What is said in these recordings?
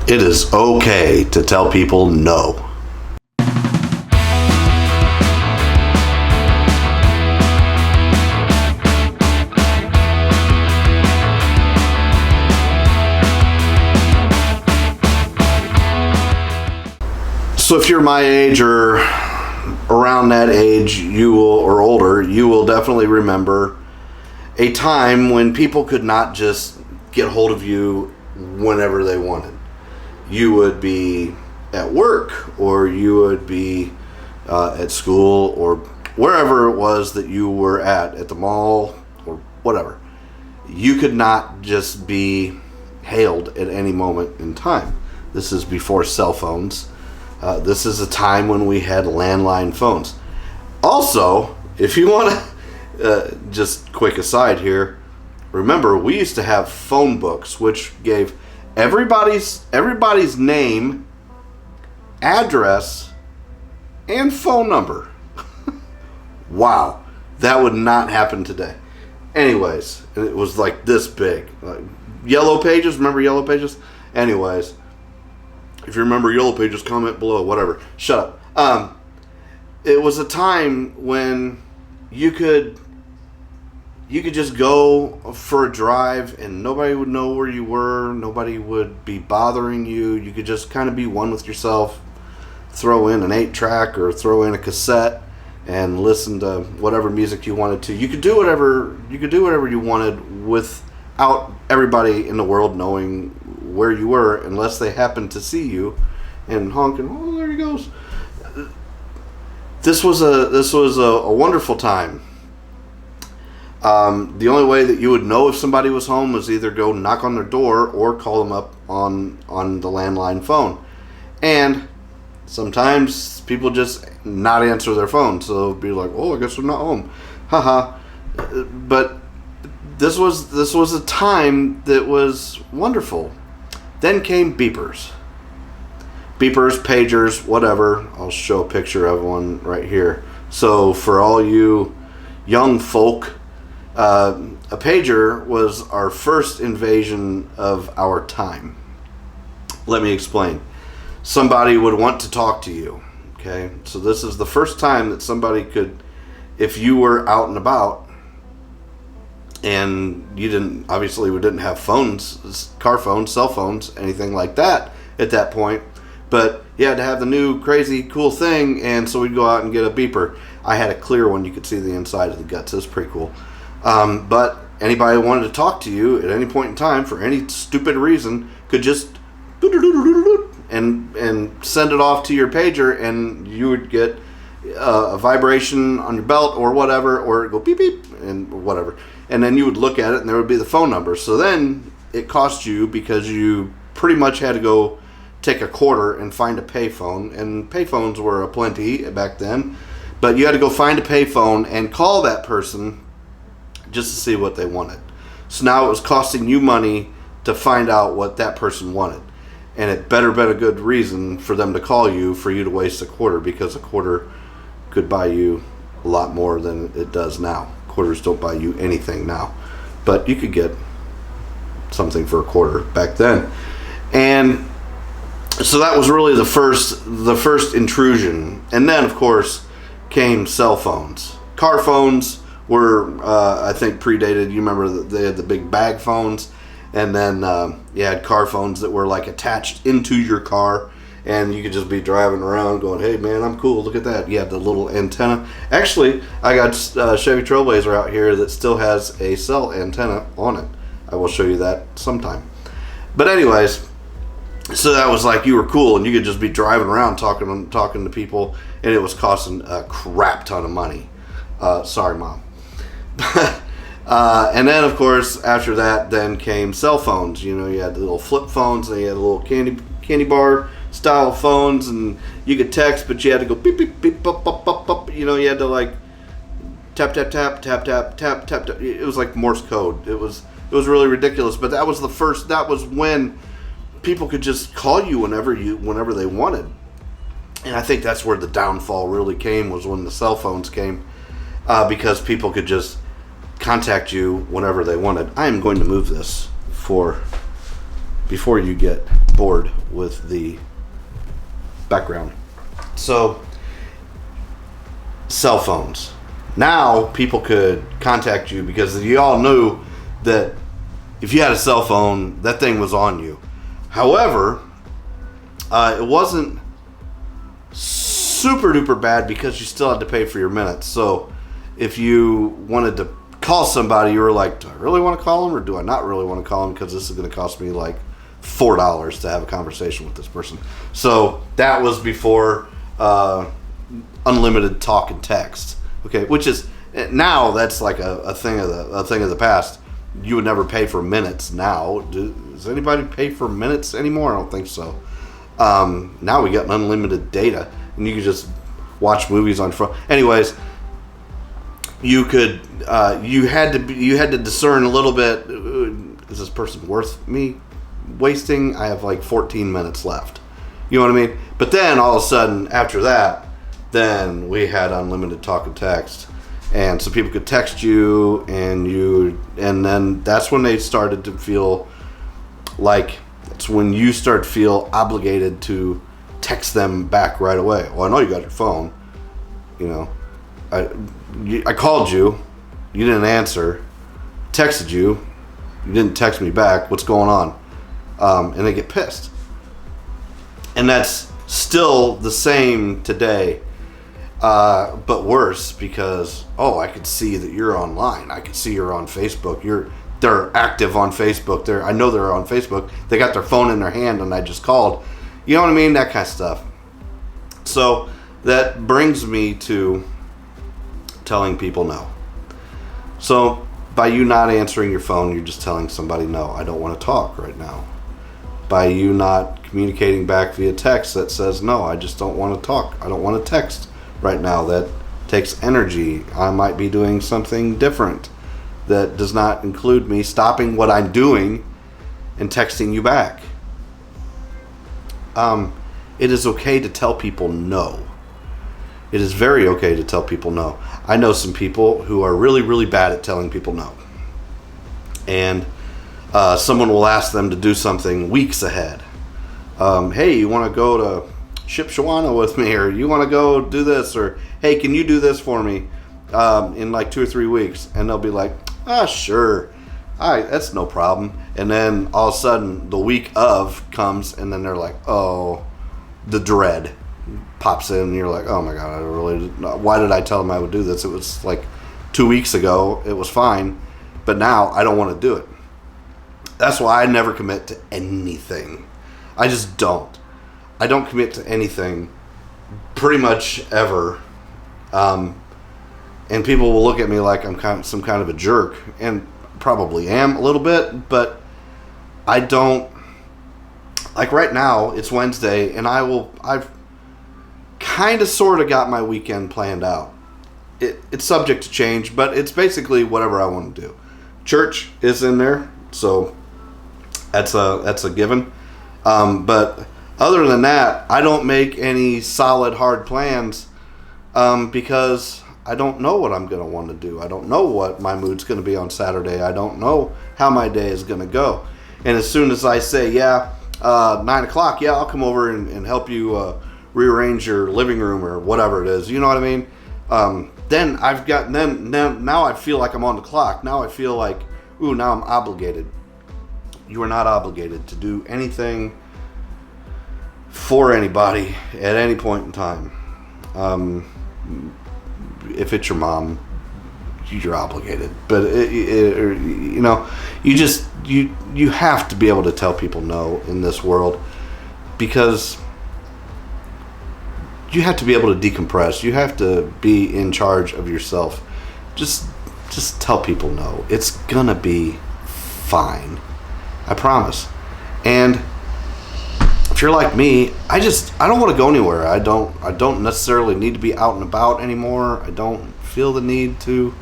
It is okay to tell people no. So if you're my age or around that age, or older, you will definitely remember a time when people could not just get hold of you whenever they wanted. You would be at work, or you would be at school, or wherever it was that you were at the mall, or whatever. You could not just be hailed at any moment in time. This is before cell phones. This is a time when we had landline phones. Also, if you want to, just quick aside here, remember we used to have phone books, which gave everybody's name, address, and phone number. Wow, that would not happen today. Anyways, it was like this big. Yellow Pages, remember Yellow Pages? Anyways, if you remember Yellow Pages, comment below, whatever. Shut up. It was a time when you could just go for a drive and nobody would know where you were. Nobody would be bothering you. You could just kind of be one with yourself. Throw in an 8-track or throw in a cassette and listen to whatever music you wanted to. You could do whatever you wanted without everybody in the world knowing where you were, unless they happened to see you and honking, oh, there he goes. This was a wonderful time. The only way that you would know if somebody was home was either go knock on their door or call them up on the landline phone. And sometimes people just not answer their phone, so they'll be like, oh, I guess they're not home. Haha. But this was a time that was wonderful. Then came beepers. Beepers, pagers, whatever. I'll show a picture of one right here. So for all you young folk, a pager was our first invasion of our time. Let me explain. Somebody would want to talk to you. Okay, so this is the first time that somebody could, if you were out and about, and we didn't have phones, car phones, cell phones, anything like that at that point. But you had to have the new crazy cool thing, and so we'd go out and get a beeper. I had a clear one, you could see the inside of the guts. It was pretty cool. But anybody who wanted to talk to you at any point in time for any stupid reason could just and send it off to your pager, and you would get a vibration on your belt or whatever, or it'd go beep beep and whatever. And then you would look at it and there would be the phone number. So then it cost you, because you pretty much had to go take a quarter and find a payphone. And payphones were aplenty back then. But you had to go find a payphone and call that person just to see what they wanted. So now it was costing you money to find out what that person wanted. And it better been a good reason for them to call you, for you to waste a quarter, because a quarter could buy you a lot more than it does now. Quarters don't buy you anything now, but you could get something for a quarter back then. And so that was really the first intrusion. And then of course came cell phones. Car phones were I think predated. You remember that they had the big bag phones, and then you had car phones that were like attached into your car, and you could just be driving around going, hey man, I'm cool, look at that. You had the little antenna. Actually, I got Chevy Trailblazer out here that still has a cell antenna on it. I will show you that sometime. But anyways, so that was like, you were cool and you could just be driving around talking to people, and it was costing a crap ton of money. Sorry, Mom. And then of course after that then came cell phones. You know, you had the little flip phones, and you had a little candy bar style phones, and you could text, but you had to go beep beep beep pop pop pop pop. You know, you had to like tap tap tap tap tap tap tap tap. It was like Morse code. It was really ridiculous. But that was when people could just call you whenever they wanted. And I think that's where the downfall really came, was when the cell phones came, because people could just contact you whenever they wanted. I am going to move this before you get bored with the background. So, cell phones. Now people could contact you because you all knew that if you had a cell phone, that thing was on you. However, it wasn't super duper bad because you still had to pay for your minutes. So if you wanted to call somebody, you were like, do I really want to call them or do I not really want to call them, because this is going to cost me like $4 to have a conversation with this person. So that was before unlimited talk and text. Okay, which is now that's like a thing of the past. You would never pay for minutes now. Does anybody pay for minutes anymore? I don't think so. Now we got unlimited data, and you can just watch movies on your phone. Anyways, you could you had to discern a little bit. Is this person worth me wasting? I have like 14 minutes left. You know what I mean? But then all of a sudden, after that, then we had unlimited talk and text, and so people could text you, and then that's when they started to feel like, it's when you start to feel obligated to text them back right away. Well, I know you got your phone. You know, I called you, you didn't answer. Texted you, you didn't text me back. What's going on? And they get pissed. And that's still the same today, but worse, because I could see that you're online. I could see you're on Facebook. They're active on Facebook. I know they're on Facebook. They got their phone in their hand, and I just called. You know what I mean? That kind of stuff. So that brings me to telling people no. So by you not answering your phone, you're just telling somebody, no, I don't want to talk right now. By you not communicating back via text, that says, no, I just don't want to talk. I don't want to text right now. That takes energy. I might be doing something different that does not include me stopping what I'm doing and texting you back. It is okay to tell people no. It is very okay to tell people no. I know some people who are really, really bad at telling people no. And someone will ask them to do something weeks ahead. Hey, you want to go to Shipshawana with me, or you want to go do this, or hey, can you do this for me in like 2 or 3 weeks? And they'll be like, sure. All right, that's no problem. And then all of a sudden the week of comes, and then they're like, oh, the dread pops in, and you're like, oh my God, why did I tell them I would do this? It was like 2 weeks ago, it was fine, but now I don't want to do it. That's why I never commit to anything. I just don't. I don't commit to anything pretty much ever. And people will look at me like I'm some kind of a jerk, and probably am a little bit, but I don't. Like right now, it's Wednesday, and I've kind of sort of got my weekend planned out. It's subject to change, but it's basically whatever I want to do. Church is in there, so that's a given. But other than that, I don't make any solid, hard plans because I don't know what I'm going to want to do. I don't know what my mood's going to be on Saturday. I don't know how my day is going to go. And as soon as I say, 9 o'clock, I'll come over and help you rearrange your living room or whatever it is. You know what I mean? Then now I feel like I'm on the clock. Now I feel like, now I'm obligated. You are not obligated to do anything for anybody at any point in time. If it's your mom, you're obligated. But you have to be able to tell people no in this world, because you have to be able to decompress. You have to be in charge of yourself. Just tell people no. It's gonna be fine. I promise. And if you're like me, I don't want to go anywhere. I don't necessarily need to be out and about anymore. I don't feel the need to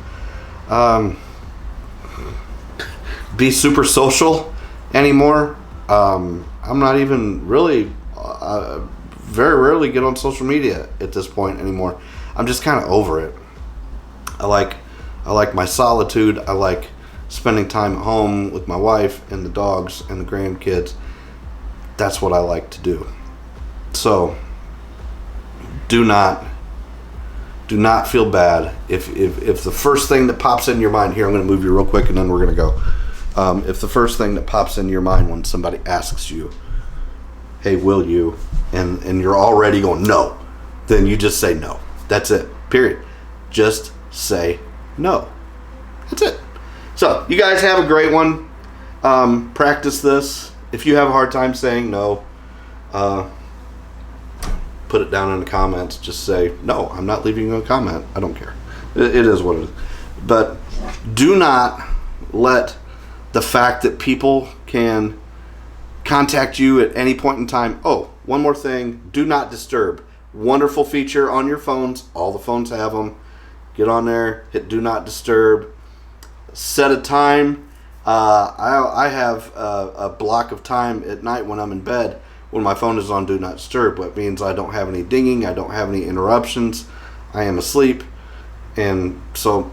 be super social anymore. I'm not even really very rarely get on social media at this point anymore. I'm just kind of over it. I like my solitude. I like spending time at home with my wife and the dogs and the grandkids. that's what I like to do. So do not feel bad if the first thing that pops in your mind, here I'm going to move you real quick and then we're going to go. If the first thing that pops in your mind when somebody asks you, hey, will you, and you're already going no, then you just say no. That's it, period. Just say no. That's it. So you guys have a great one. Practice this. If you have a hard time saying no, put it down in the comments. Just say, no, I'm not leaving you a comment. I don't care. It is what it is. But do not let the fact that people can contact you at any point in time. Oh, one more thing. Do not disturb. Wonderful feature on your phones. All the phones have them. Get on there. Hit do not disturb. Set a time. I have a block of time at night when I'm in bed when my phone is on do not disturb. What means I don't have any dinging. I don't have any interruptions. I am asleep. And so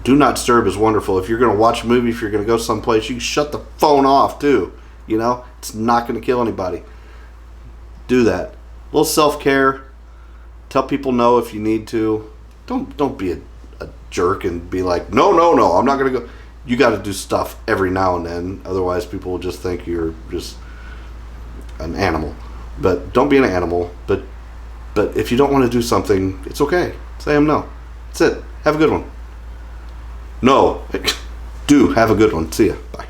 do not disturb is wonderful. If you're going to watch a movie, if you're going to go someplace, you can shut the phone off too. You know, it's not going to kill anybody. Do that. A little self-care. Tell people no if you need to. Don't be a jerk and be like, no, I'm not going to go. You got to do stuff every now and then. Otherwise, people will just think you're just an animal. But don't be an animal. But if you don't want to do something, it's okay. Say them no. That's it. Have a good one. No. Do have a good one. See ya. Bye.